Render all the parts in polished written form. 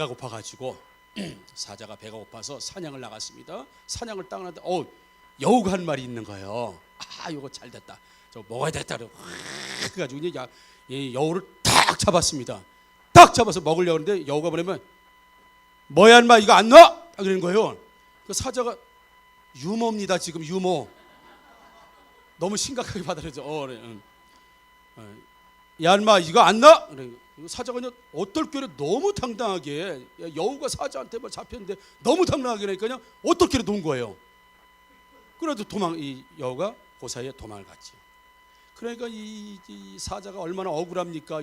배가 고파가지고 사자가 배가 고파서 사냥을 나갔습니다. 사냥을 딱 하는데 여우가 한 마리 있는 거예요. 이거 잘 됐다. 저 먹어야 되겠다. 그래가지고 이제 이 여우를 딱 잡았습니다. 딱 잡아서 먹으려고 하는데 여우가 뭐냐면 뭐야 인마 이거 안 넣어? 그러는 거예요. 그 사자가 유머입니다. 지금 유머. 너무 심각하게 받아들여져. 그래. 야 인마 이거 안 넣어? 그래. 사자가 그냥 어떨 결에 너무 당당하게 여우가 사자한테 뭐 잡혔는데 너무 당당하게 그러니까 그냥 어떨 결에 놓은 거예요. 그래도 이 여우가 그 사이에 도망을 갔지. 그러니까 이 사자가 얼마나 억울합니까?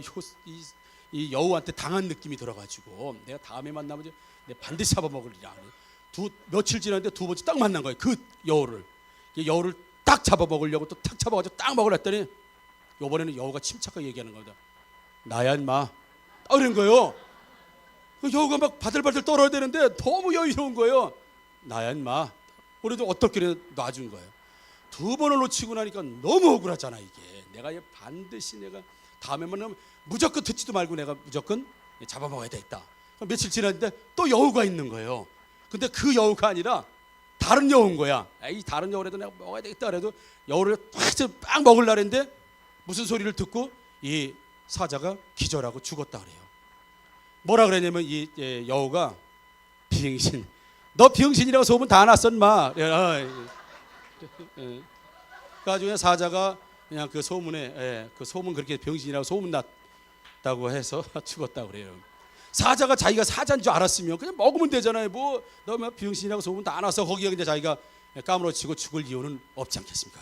이 여우한테 당한 느낌이 들어가지고 내가 다음에 만나면 내가 반드시 잡아먹으리라. 며칠 지났는데 두 번째 딱 만난 거예요. 그 여우를 딱 잡아먹으려고 또 탁 잡아가지고 딱 먹으려 했더니 이번에는 여우가 침착하게 얘기하는 겁니다. 나야 인마. 그런 거예요. 여우가 막 바들바들 떨어야 되는데 너무 여유로운 거예요. 나야 인마. 그래도 어떻게 놔준 거예요. 두 번을 놓치고 나니까 너무 억울하잖아 이게. 내가 반드시 내가 다음에 만나면 무조건 듣지도 말고 내가 무조건 잡아먹어야 되겠다. 며칠 지났는데 또 여우가 있는 거예요. 근데 그 여우가 아니라 다른 여우인 거야. 이 다른 여우라도 내가 먹어야 되겠다 그래도 여우를 딱 먹으려고 했는데 무슨 소리를 듣고 이 사자가 기절하고 죽었다 그래요. 뭐라 그랬냐면 이 여우가 비응신. 너 비응신이라고 소문 다 났었 마. 그래가지고 사자가 그냥 그 소문에 그 소문 그렇게 병신이라고 소문 났다고 해서 죽었다 그래요. 사자가 자기가 사자인 줄 알았으면 그냥 먹으면 되잖아요. 뭐 너 병신이라고 소문 다 나서 거기에 이제 자기가 까무러치고 죽을 이유는 없지 않겠습니까?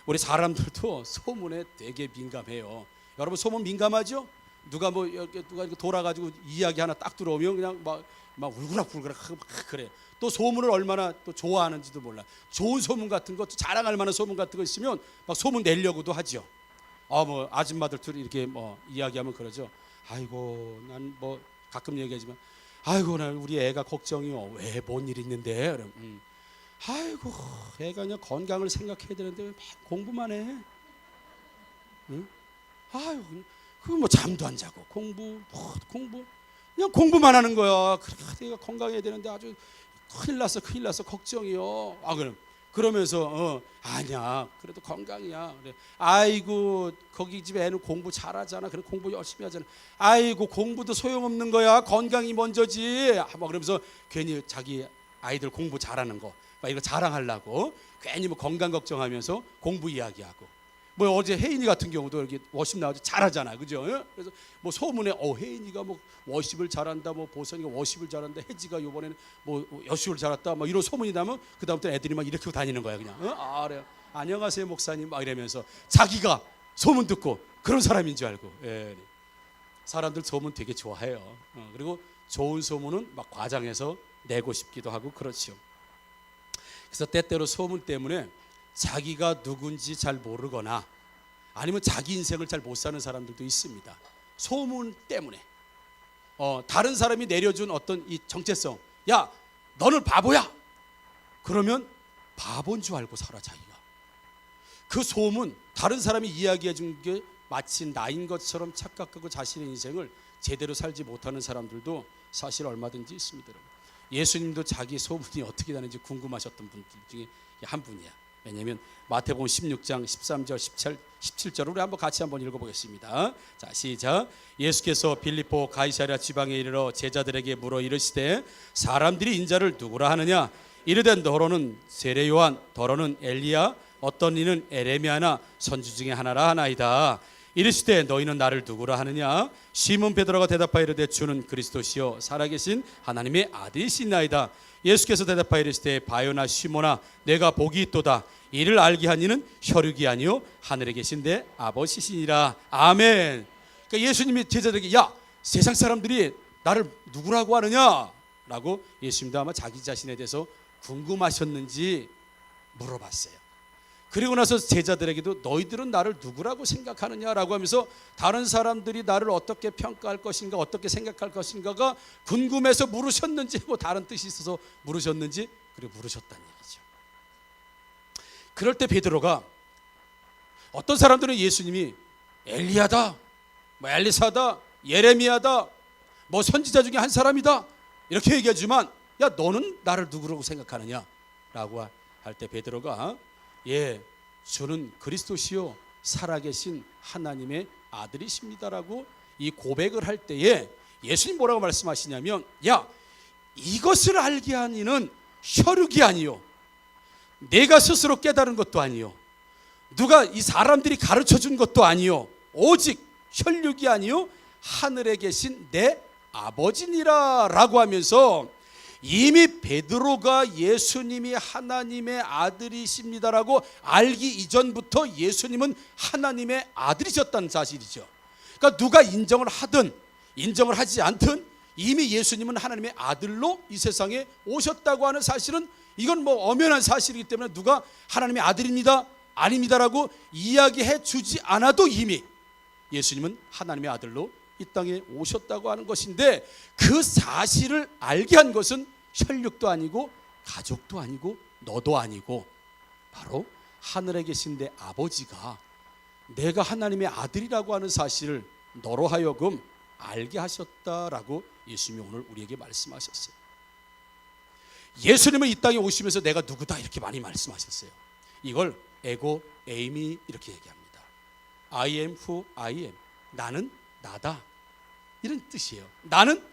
우리 사람들도 소문에 되게 민감해요. 여러분 소문 민감하죠? 누가 돌아가지고 이야기 하나 딱 들어오면 그냥 막 울그락불그락 그래. 또 소문을 얼마나 또 좋아하는지도 몰라. 좋은 소문 같은 거, 자랑할 만한 소문 같은 거 있으면 막 소문 내려고도 하죠. 뭐 아줌마들 둘이 이렇게 뭐 이야기하면 그러죠. 아이고 난 뭐 가끔 얘기하지만 아이고 난 우리 애가 걱정이요. 왜 뭔 일 있는데? 그럼 아이고 애가 그냥 건강을 생각해야 되는데 왜 공부만 해? 응? 아이고 그 뭐 잠도 안 자고 공부 그냥 공부만 하는 거야. 내가 건강해야 되는데 아주 큰일 났어 걱정이요. 그러면서 아니야 그래도 건강이야. 그래. 아이고 거기 집 애는 공부 잘하잖아. 그래 공부 열심히 하잖아. 아이고 공부도 소용없는 거야. 건강이 먼저지. 막 그러면서 괜히 자기 아이들 공부 잘하는 거 막 이거 자랑하려고 괜히 뭐 건강 걱정하면서 공부 이야기하고. 뭐 어제 혜인이 같은 경우도 이렇게 워십 나와서 잘하잖아, 그죠? 그래서 뭐 소문에 혜인이가 뭐 워십을 잘한다, 뭐 보선이가 워십을 잘한다, 혜지가 이번에는 뭐 여십을 잘했다, 뭐 이런 소문이 나면 그 다음부터 애들이 막 이렇게 다니는 거야, 그냥. 그래. 안녕하세요 목사님, 막 이러면서 자기가 소문 듣고 그런 사람인 줄 알고. 예. 사람들 소문 되게 좋아해요. 그리고 좋은 소문은 막 과장해서 내고 싶기도 하고 그렇죠. 그래서 때때로 소문 때문에 자기가 누군지 잘 모르거나 아니면 자기 인생을 잘 못 사는 사람들도 있습니다. 소문 때문에 다른 사람이 내려준 어떤 이 정체성, 야 너는 바보야 그러면 바보인 줄 알고 살아. 자기가 그 소문, 다른 사람이 이야기해 준 게 마치 나인 것처럼 착각하고 자신의 인생을 제대로 살지 못하는 사람들도 사실 얼마든지 있습니다. 예수님도 자기 소문이 어떻게 나는지 궁금하셨던 분들 중에 한 분이야. 왜냐하면 마태복음 16장 13절 17절을 우리 한번 같이 한번 읽어보겠습니다. 자, 시작. 예수께서 빌립보 가이사랴 지방에 이르러 제자들에게 물어 이르시되 사람들이 인자를 누구라 하느냐? 이르되 너로는 세례 요한, 더러는 엘리야, 어떤 이는 에레미야나 선지 중에 하나라 하나이다. 이르시되 너희는 나를 누구라 하느냐? 시몬 베드로가 대답하여 이르되 주는 그리스도시요 살아계신 하나님의 아들이시나이다. 예수께서 대답하여 이르시되 바요나 시몬아 내가 복이 있도다. 이를 알게 한 이는 혈육이 아니요 하늘에 계신 내 아버지시니라. 아멘. 그러니까 예수님이 제자들에게 야 세상 사람들이 나를 누구라고 하느냐? 라고 예수님도 아마 자기 자신에 대해서 궁금하셨는지 물어봤어요. 그리고 나서 제자들에게도 너희들은 나를 누구라고 생각하느냐라고 하면서 다른 사람들이 나를 어떻게 평가할 것인가 어떻게 생각할 것인가가 궁금해서 물으셨는지 뭐 다른 뜻이 있어서 물으셨는지 그리고 물으셨다는 얘기죠. 그럴 때 베드로가 어떤 사람들은 예수님이 엘리야다, 뭐 엘리사다, 예레미야다, 뭐 선지자 중에 한 사람이다 이렇게 얘기하지만 야 너는 나를 누구라고 생각하느냐 라고 할 때 베드로가 예 주는 그리스도시요 살아계신 하나님의 아들이십니다라고 이 고백을 할 때에 예수님 뭐라고 말씀하시냐면 야 이것을 알게 한 이는 혈육이 아니요 내가 스스로 깨달은 것도 아니요 누가 이 사람들이 가르쳐 준 것도 아니요 오직 혈육이 아니요 하늘에 계신 내 아버지니라 라고 하면서 이미 베드로가 예수님이 하나님의 아들이십니다라고 알기 이전부터 예수님은 하나님의 아들이셨다는 사실이죠. 그러니까 누가 인정을 하든 인정을 하지 않든 이미 예수님은 하나님의 아들로 이 세상에 오셨다고 하는 사실은 이건 뭐 엄연한 사실이기 때문에 누가 하나님의 아들입니다 아닙니다라고 이야기해 주지 않아도 이미 예수님은 하나님의 아들로 이 땅에 오셨다고 하는 것인데 그 사실을 알게 한 것은 혈육도 아니고 가족도 아니고 너도 아니고 바로 하늘에 계신 내 아버지가 내가 하나님의 아들이라고 하는 사실을 너로 하여금 알게 하셨다라고 예수님이 오늘 우리에게 말씀하셨어요. 예수님은 이 땅에 오시면서 내가 누구다 이렇게 많이 말씀하셨어요. 이걸 에고 에이미 이렇게 얘기합니다. I am who I am. 나는 나다 이런 뜻이에요. 나는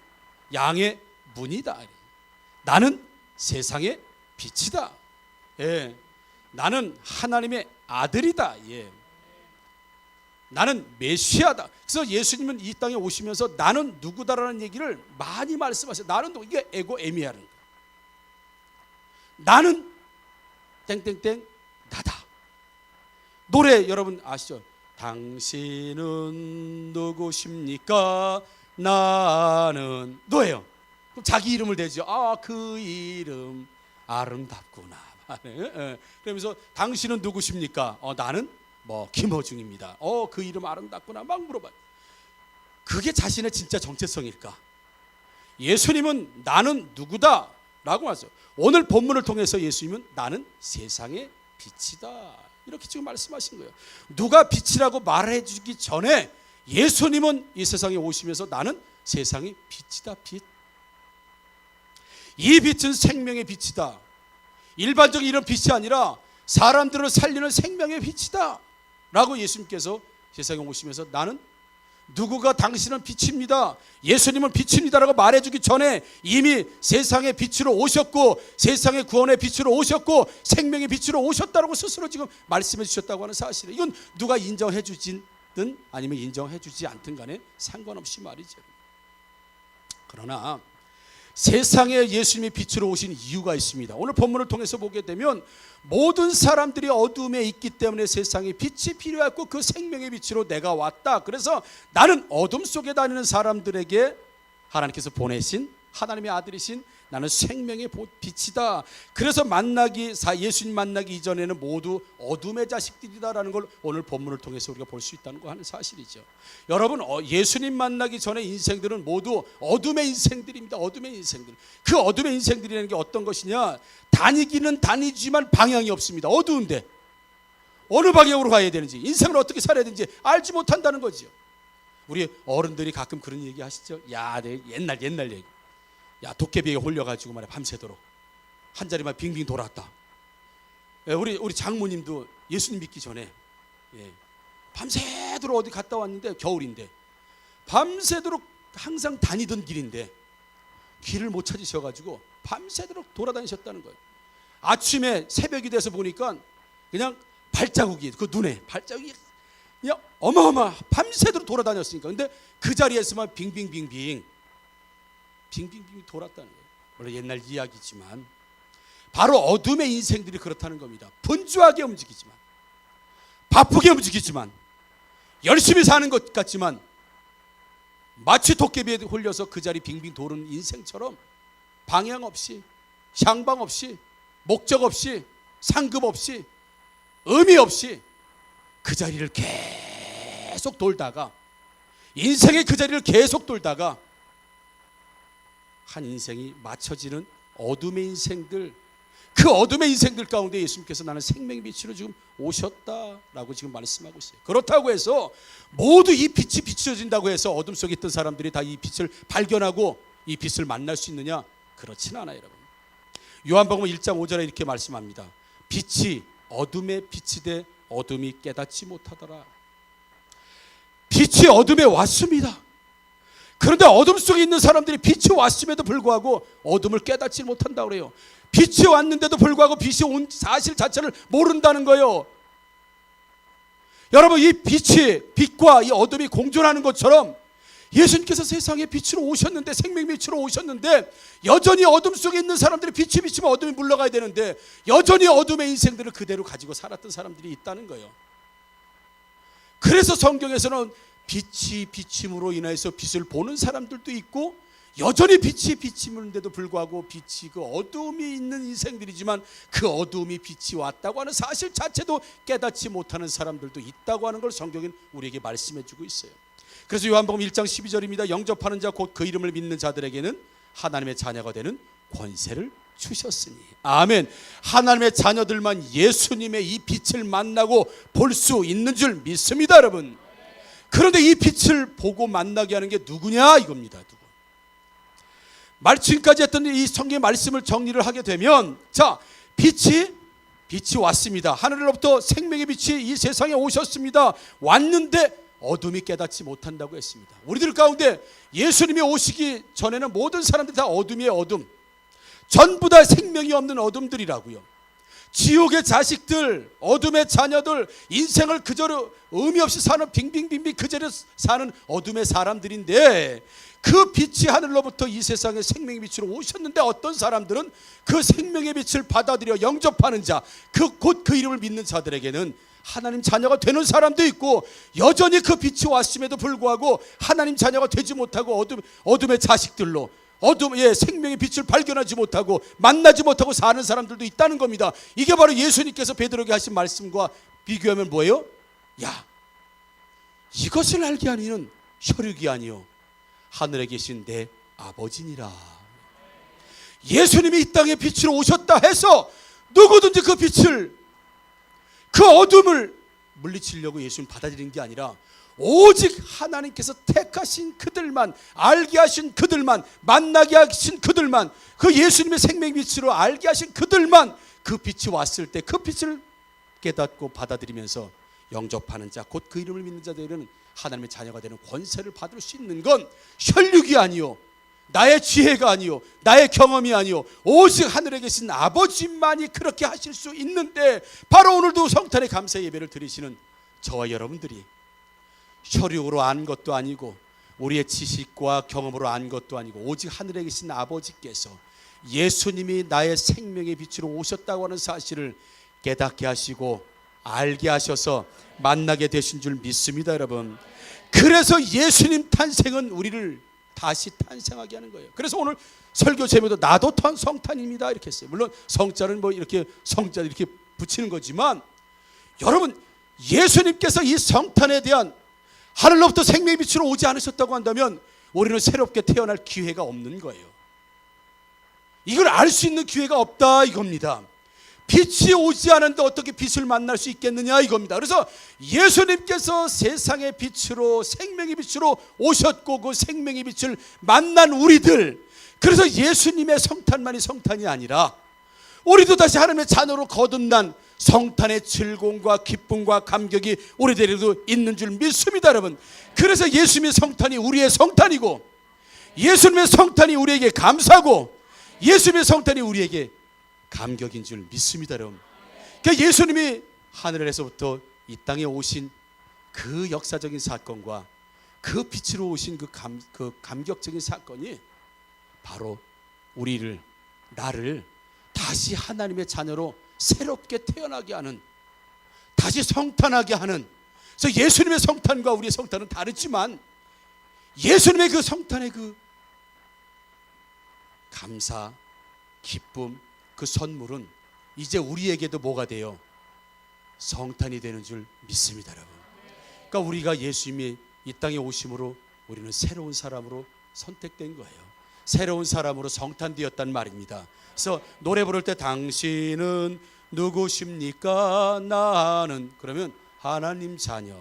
양의 문이다. 나는 세상의 빛이다. 예. 나는 하나님의 아들이다. 예. 나는 메시아다. 그래서 예수님은 이 땅에 오시면서 나는 누구다라는 얘기를 많이 말씀하세요. 나는 누구? 이게 에고 에미아는 거예요. 나는 땡땡땡 나다. 노래 여러분 아시죠? 당신은 누구십니까? 나는 너예요. 그럼 자기 이름을 대죠. 아, 그 이름 아름답구나. 그러면서 당신은 누구십니까? 나는 뭐 김호중입니다. 그 이름 아름답구나. 막 물어봐요. 그게 자신의 진짜 정체성일까? 예수님은 나는 누구다 라고 하죠. 오늘 본문을 통해서 예수님은 나는 세상의 빛이다 이렇게 지금 말씀하신 거예요. 누가 빛이라고 말해주기 전에 예수님은 이 세상에 오시면서 나는 세상의 빛이다. 빛. 이 빛은 생명의 빛이다. 일반적인 이런 빛이 아니라 사람들을 살리는 생명의 빛이다 라고 예수님께서 세상에 오시면서 나는 누구가 당신은 빛입니다. 예수님은 빛입니다라고 말해주기 전에 이미 세상의 빛으로 오셨고 세상의 구원의 빛으로 오셨고 생명의 빛으로 오셨다고 스스로 지금 말씀해 주셨다고 하는 사실이에요. 이건 누가 인정해 주든 아니면 인정해 주지 않든 간에 상관없이 말이죠. 그러나 세상에 예수님이 빛으로 오신 이유가 있습니다. 오늘 본문을 통해서 보게 되면 모든 사람들이 어둠에 있기 때문에 세상에 빛이 필요했고 그 생명의 빛으로 내가 왔다. 그래서 나는 어둠 속에 다니는 사람들에게 하나님께서 보내신 하나님의 아들이신 나는 생명의 빛이다. 그래서 예수님 만나기 이전에는 모두 어둠의 자식들이다라는 걸 오늘 본문을 통해서 우리가 볼 수 있다는 거 하는 사실이죠. 여러분 예수님 만나기 전에 인생들은 모두 어둠의 인생들입니다. 어둠의 인생들. 그 어둠의 인생들이라는 게 어떤 것이냐? 다니기는 다니지만 방향이 없습니다. 어두운데 어느 방향으로 가야 되는지 인생을 어떻게 살아야 되는지 알지 못한다는 거죠. 우리 어른들이 가끔 그런 얘기 하시죠. 야, 옛날 얘기. 야, 도깨비에 홀려가지고 말이야 밤새도록 한 자리만 빙빙 돌았다. 우리 장모님도 예수님 믿기 전에 밤새도록 어디 갔다 왔는데 겨울인데 밤새도록 항상 다니던 길인데 길을 못 찾으셔가지고 밤새도록 돌아다니셨다는 거예요. 아침에 새벽이 돼서 보니까 그냥 발자국이 그 눈에 발자국이 그냥 어마어마 밤새도록 돌아다녔으니까 근데 그 자리에서만 빙빙 돌았다는 거예요. 원래 옛날 이야기지만 바로 어둠의 인생들이 그렇다는 겁니다. 분주하게 움직이지만 바쁘게 움직이지만 열심히 사는 것 같지만 마치 도깨비에 홀려서 그 자리 빙빙 도는 인생처럼 방향 없이 향방 없이 목적 없이 상급 없이 의미 없이 그 자리를 계속 돌다가 인생의 그 자리를 계속 돌다가 한 인생이 맞춰지는 어둠의 인생들 그 어둠의 인생들 가운데 예수님께서 나는 생명의 빛으로 지금 오셨다라고 지금 말씀하고 있어요. 그렇다고 해서 모두 이 빛이 비춰진다고 해서 어둠 속에 있던 사람들이 다 이 빛을 발견하고 이 빛을 만날 수 있느냐? 그렇지는 않아요, 여러분. 요한복음 1장 5절에 이렇게 말씀합니다. 빛이 어둠에 빛이 돼 어둠이 깨닫지 못하더라. 빛이 어둠에 왔습니다. 그런데 어둠 속에 있는 사람들이 빛이 왔음에도 불구하고 어둠을 깨닫지 못한다고 그래요. 빛이 왔는데도 불구하고 빛이 온 사실 자체를 모른다는 거예요. 여러분, 이 빛과 이 어둠이 공존하는 것처럼 예수님께서 세상에 빛으로 오셨는데, 생명의 빛으로 오셨는데, 여전히 어둠 속에 있는 사람들이 빛이 비치면 어둠이 물러가야 되는데 여전히 어둠의 인생들을 그대로 가지고 살았던 사람들이 있다는 거예요. 그래서 성경에서는 빛이 비침으로 인해서 빛을 보는 사람들도 있고, 여전히 빛이 비치는데도 불구하고 빛이 그 어둠이 있는 인생들이지만 그 어둠이 빛이 왔다고 하는 사실 자체도 깨닫지 못하는 사람들도 있다고 하는 걸 성경은 우리에게 말씀해 주고 있어요. 그래서 요한복음 1장 12절입니다. 영접하는 자 곧 그 이름을 믿는 자들에게는 하나님의 자녀가 되는 권세를 주셨으니. 아멘. 하나님의 자녀들만 예수님의 이 빛을 만나고 볼 수 있는 줄 믿습니다, 여러분. 그런데 이 빛을 보고 만나게 하는 게 누구냐 이겁니다. 지금까지 했던 이 성경의 말씀을 정리를 하게 되면, 자, 빛이 왔습니다. 하늘로부터 생명의 빛이 이 세상에 오셨습니다. 왔는데 어둠이 깨닫지 못한다고 했습니다. 우리들 가운데 예수님이 오시기 전에는 모든 사람들이 다 어둠이에요. 어둠. 전부 다 생명이 없는 어둠들이라고요. 지옥의 자식들, 어둠의 자녀들, 인생을 그저로 의미 없이 사는, 빙빙빙빙 그저로 사는 어둠의 사람들인데, 그 빛이 하늘로부터 이 세상에 생명의 빛으로 오셨는데 어떤 사람들은 그 생명의 빛을 받아들여 영접하는 자, 곧 그 이름을 믿는 자들에게는 하나님 자녀가 되는 사람도 있고, 여전히 그 빛이 왔음에도 불구하고 하나님 자녀가 되지 못하고 어둠의 자식들로 생명의 빛을 발견하지 못하고 만나지 못하고 사는 사람들도 있다는 겁니다. 이게 바로 예수님께서 베드로에게 하신 말씀과 비교하면 뭐예요? 야, 이것을 알게 하는 이는 혈육이 아니요 하늘에 계신 내 아버지니라. 예수님이 이 땅에 빛으로 오셨다 해서 누구든지 그 빛을, 그 어둠을 물리치려고 예수님 받아들이는 게 아니라 오직 하나님께서 택하신 그들만, 알게 하신 그들만, 만나게 하신 그들만, 그 예수님의 생명의 빛으로 알게 하신 그들만 그 빛이 왔을 때 그 빛을 깨닫고 받아들이면서 영접하는 자, 곧 그 이름을 믿는 자들은 하나님의 자녀가 되는 권세를 받을 수 있는 건 혈육이 아니요, 나의 지혜가 아니요, 나의 경험이 아니요, 오직 하늘에 계신 아버지만이 그렇게 하실 수 있는데, 바로 오늘도 성탄의 감사 예배를 드리시는 저와 여러분들이 혈육으로 안 것도 아니고 우리의 지식과 경험으로 안 것도 아니고 오직 하늘에 계신 아버지께서 예수님이 나의 생명의 빛으로 오셨다고 하는 사실을 깨닫게 하시고 알게 하셔서 만나게 되신 줄 믿습니다, 여러분. 그래서 예수님 탄생은 우리를 다시 탄생하게 하는 거예요. 그래서 오늘 설교 제목도 나도 성탄입니다 이렇게 했어요. 물론 성자는 뭐 이렇게 성자 이렇게 붙이는 거지만, 여러분, 예수님께서 이 성탄에 대한 하늘로부터 생명의 빛으로 오지 않으셨다고 한다면 우리는 새롭게 태어날 기회가 없는 거예요. 이걸 알 수 있는 기회가 없다 이겁니다. 빛이 오지 않은데 어떻게 빛을 만날 수 있겠느냐 이겁니다. 그래서 예수님께서 세상의 빛으로, 생명의 빛으로 오셨고 그 생명의 빛을 만난 우리들, 그래서 예수님의 성탄만이 성탄이 아니라 우리도 다시 하나님의 자녀로 거듭난 성탄의 즐거움과 기쁨과 감격이 우리들에게도 있는 줄 믿습니다, 여러분. 그래서 예수님의 성탄이 우리의 성탄이고, 예수님의 성탄이 우리에게 감사고, 예수님의 성탄이 우리에게 감격인 줄 믿습니다, 여러분. 그러니까 예수님이 하늘에서부터 이 땅에 오신 그 역사적인 사건과 그 빛으로 오신 그 감격적인 사건이 바로 나를 다시 하나님의 자녀로 새롭게 태어나게 하는, 다시 성탄하게 하는. 그래서 예수님의 성탄과 우리의 성탄은 다르지만 예수님의 그 성탄의 그 감사, 기쁨, 그 선물은 이제 우리에게도 뭐가 돼요? 성탄이 되는 줄 믿습니다, 여러분. 그러니까 우리가 예수님이 이 땅에 오심으로 우리는 새로운 사람으로 선택된 거예요. 새로운 사람으로 성탄되었단 말입니다. 그래서 노래 부를 때 당신은 누구십니까? 나는, 그러면 하나님 자녀,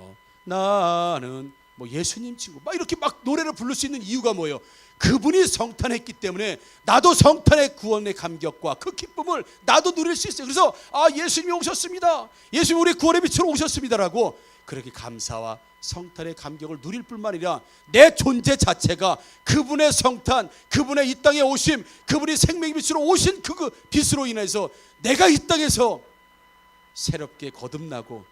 나는 뭐 예수님 친구, 막 이렇게 막 노래를 부를 수 있는 이유가 뭐예요? 그분이 성탄했기 때문에 나도 성탄의 구원의 감격과 그 기쁨을 나도 누릴 수 있어요. 그래서 예수님이 오셨습니다, 예수님이 우리 구원의 빛으로 오셨습니다라고 그렇게 감사와 성탄의 감격을 누릴 뿐만 아니라 내 존재 자체가 그분의 성탄, 그분의 이 땅에 오심, 그분이 생명의 빛으로 오신 그 빛으로 인해서 내가 이 땅에서 새롭게 거듭나고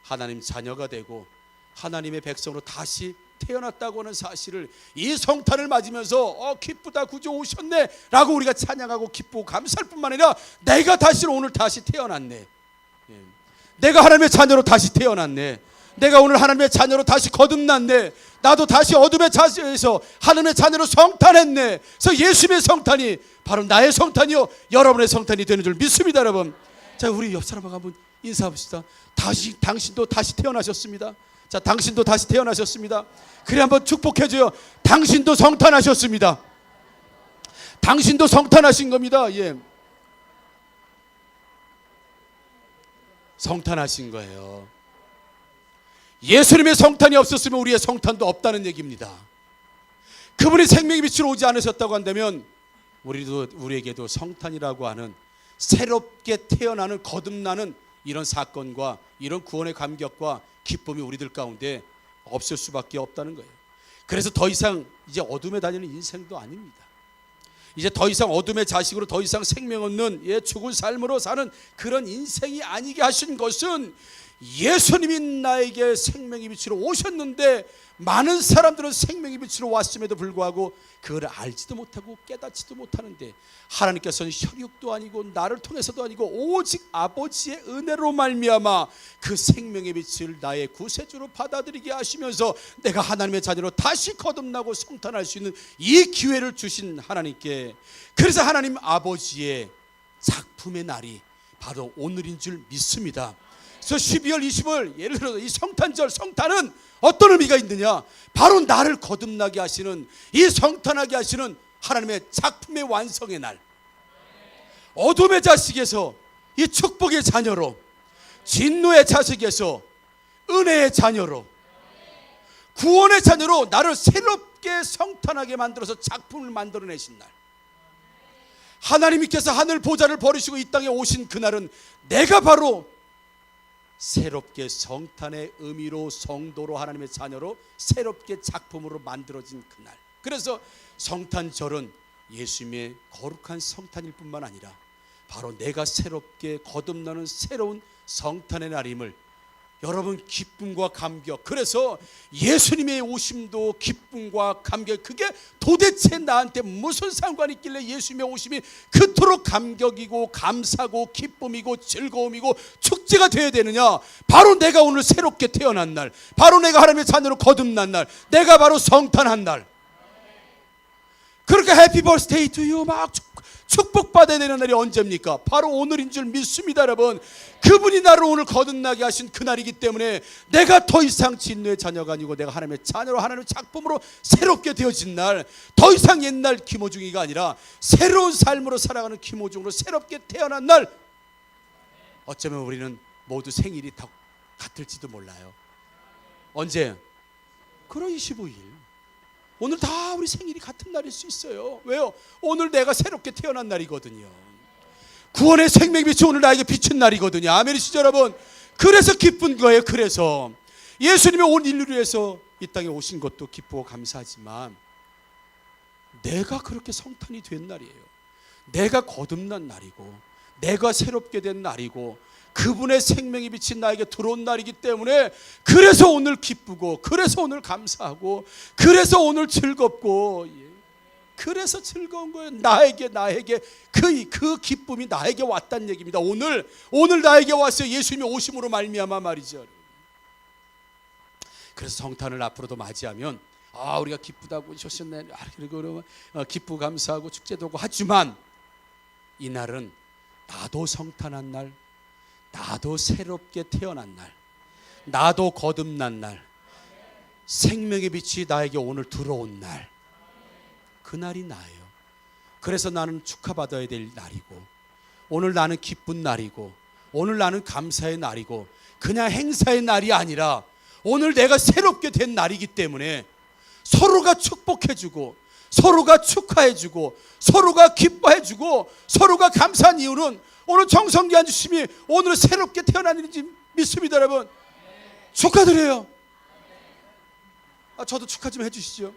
하나님 자녀가 되고 하나님의 백성으로 다시 태어났다고 하는 사실을 이 성탄을 맞으면서 기쁘다, 구주 오셨네 라고 우리가 찬양하고 기쁘고 감사할 뿐만 아니라 내가 다시 오늘 다시 태어났네, 내가 하나님의 자녀로 다시 태어났네, 내가 오늘 하나님의 자녀로 다시 거듭났네, 나도 다시 어둠의 자세에서 하나님의 자녀로 성탄했네. 그래서 예수님의 성탄이 바로 나의 성탄이요 여러분의 성탄이 되는 줄 믿습니다. 여러분, 자, 우리 옆 사람하고 한번 인사합시다. 당신도 다시 태어나셨습니다. 자, 당신도 다시 태어나셨습니다. 그래, 한번 축복해줘요. 당신도 성탄하셨습니다. 당신도 성탄하신 겁니다. 성탄하신 거예요. 예수님의 성탄이 없었으면 우리의 성탄도 없다는 얘기입니다. 그분이 생명의 빛으로 오지 않으셨다고 한다면 우리에게도 성탄이라고 하는 새롭게 태어나는, 거듭나는 이런 사건과 이런 구원의 감격과 기쁨이 우리들 가운데 없을 수밖에 없다는 거예요. 그래서 더 이상 이제 어둠에 다니는 인생도 아닙니다. 이제 더 이상 어둠의 자식으로 더 이상 생명 없는 죽은 삶으로 사는 그런 인생이 아니게 하신 것은 예수님이 나에게 생명의 빛으로 오셨는데 많은 사람들은 생명의 빛으로 왔음에도 불구하고 그걸 알지도 못하고 깨닫지도 못하는데 하나님께서는 혈육도 아니고 나를 통해서도 아니고 오직 아버지의 은혜로 말미암아 그 생명의 빛을 나의 구세주로 받아들이게 하시면서 내가 하나님의 자녀로 다시 거듭나고 성탄할 수 있는 이 기회를 주신 하나님께, 그래서 하나님 아버지의 작품의 날이 바로 오늘인 줄 믿습니다. 그래서 12월 20일 예를 들어서 이 성탄절, 성탄은 어떤 의미가 있느냐? 바로 나를 거듭나게 하시는, 이 성탄하게 하시는 하나님의 작품의 완성의 날, 어둠의 자식에서 이 축복의 자녀로, 진노의 자식에서 은혜의 자녀로, 구원의 자녀로 나를 새롭게 성탄하게 만들어서 작품을 만들어내신 날, 하나님께서 하늘 보좌를 버리시고 이 땅에 오신 그날은 내가 바로 새롭게 성탄의 의미로, 성도로, 하나님의 자녀로 새롭게 작품으로 만들어진 그날. 그래서 성탄절은 예수님의 거룩한 성탄일 뿐만 아니라 바로 내가 새롭게 거듭나는 새로운 성탄의 날임을 여러분 기쁨과 감격, 그래서 예수님의 오심도 기쁨과 감격, 그게 도대체 나한테 무슨 상관이 있길래 예수님의 오심이 그토록 감격이고 감사고 기쁨이고 즐거움이고 축제가 되어야 되느냐? 바로 내가 오늘 새롭게 태어난 날, 바로 내가 하나님의 자녀로 거듭난 날, 내가 바로 성탄한 날. 그러니까 해피 버스데이 투 유 막 축복받아야 되는 날이 언제입니까? 바로 오늘인 줄 믿습니다. 여러분, 그분이 나를 오늘 거듭나게 하신 그날이기 때문에 내가 더 이상 진노의 자녀가 아니고 내가 하나님의 자녀로, 하나님의 작품으로 새롭게 되어진 날, 더 이상 옛날 김호중이가 아니라 새로운 삶으로 살아가는 김호중으로 새롭게 태어난 날, 어쩌면 우리는 모두 생일이 다 같을지도 몰라요. 언제? 그럼 25일. 오늘 다 우리 생일이 같은 날일 수 있어요. 왜요? 오늘 내가 새롭게 태어난 날이거든요. 구원의 생명의 빛이 오늘 나에게 비춘 날이거든요. 아멘이시죠 여러분? 그래서 기쁜 거예요. 그래서 예수님이 온 인류를 위해서 이 땅에 오신 것도 기쁘고 감사하지만 내가 그렇게 성탄이 된 날이에요. 내가 거듭난 날이고 내가 새롭게 된 날이고 그분의 생명이 비친 나에게 들어온 날이기 때문에 그래서 오늘 기쁘고 그래서 오늘 감사하고 그래서 오늘 즐겁고, 그래서 즐거운 거예요. 나에게 그 기쁨이 나에게 왔다는 얘기입니다. 오늘 나에게 왔어요. 예수님이 오심으로 말미암아 말이죠. 그래서 성탄을 앞으로도 맞이하면 우리가 기쁘다고 오셨네, 그리고 기쁘고 감사하고 축제도 하고 하지만 이날은 나도 성탄한 날, 나도 새롭게 태어난 날, 나도 거듭난 날, 생명의 빛이 나에게 오늘 들어온 날, 그날이 나예요. 그래서 나는 축하받아야 될 날이고, 오늘 나는 기쁜 날이고, 오늘 나는 감사의 날이고, 그냥 행사의 날이 아니라 오늘 내가 새롭게 된 날이기 때문에 서로가 축복해주고, 서로가 축하해주고, 서로가 기뻐해주고, 서로가 감사한 이유는 오늘 정성기한 주심이 오늘 새롭게 태어난 일인지 믿습니다. 여러분 축하드려요. 저도 축하 좀 해주시죠.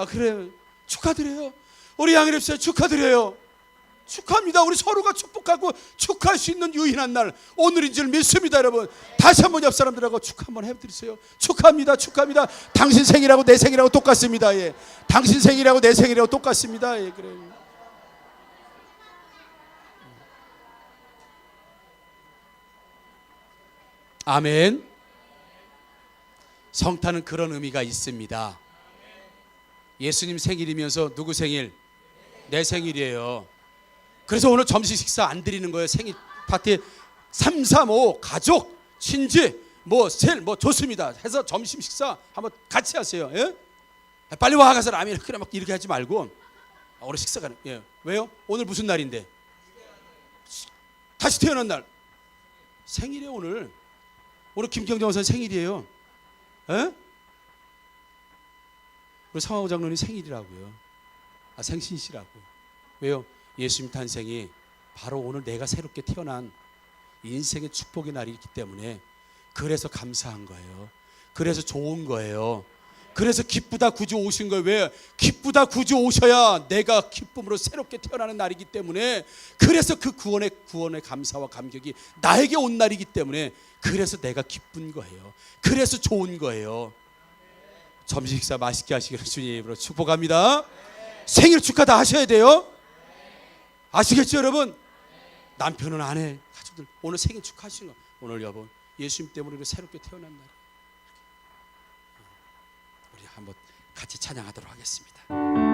그래요. 축하드려요. 우리 양일입사 축하드려요. 축하합니다. 우리 서로가 축복하고 축하할 수 있는 유일한 날 오늘인 줄 믿습니다. 여러분 다시 한번 옆 사람들하고 축하 한번 해드리세요. 축하합니다. 축하합니다. 당신 생일하고 내 생일하고 똑같습니다. 예. 당신 생일하고 내 생일하고 똑같습니다. 예. 그래요. 아멘. 성탄은 그런 의미가 있습니다. 예수님 생일이면서 누구 생일? 내 생일이에요. 그래서 오늘 점심 식사 안 드리는 거예요. 생일 파티 3, 4, 5 가족, 친지 셀 좋습니다. 해서 점심 식사 한번 같이 하세요. 예? 빨리 와 가서 라면 그래 막 이렇게 하지 말고 오늘 식사 가는. 예. 왜요? 오늘 무슨 날인데? 다시 태어난 날. 생일이에요 오늘. 오늘 김경정 원사 생일이에요. 예? 우리 상황 장로님 생일이라고요. 생신이시라고. 왜요? 예수님 탄생이 바로 오늘 내가 새롭게 태어난 인생의 축복의 날이기 때문에 그래서 감사한 거예요. 그래서 좋은 거예요. 그래서 기쁘다 구주 오신 거예요. 왜? 기쁘다 구주 오셔야 내가 기쁨으로 새롭게 태어나는 날이기 때문에 그래서 그 구원의 감사와 감격이 나에게 온 날이기 때문에 그래서 내가 기쁜 거예요. 그래서 좋은 거예요. 점심 식사 맛있게 하시기를 주님으로 축복합니다. 생일 축하 다 하셔야 돼요. 아시겠죠 여러분? 남편은 아내 가족들 오늘 생일 축하하시는 거. 오늘 여보 예수님 때문에 새롭게 태어난 날. 우리 한번 같이 찬양하도록 하겠습니다.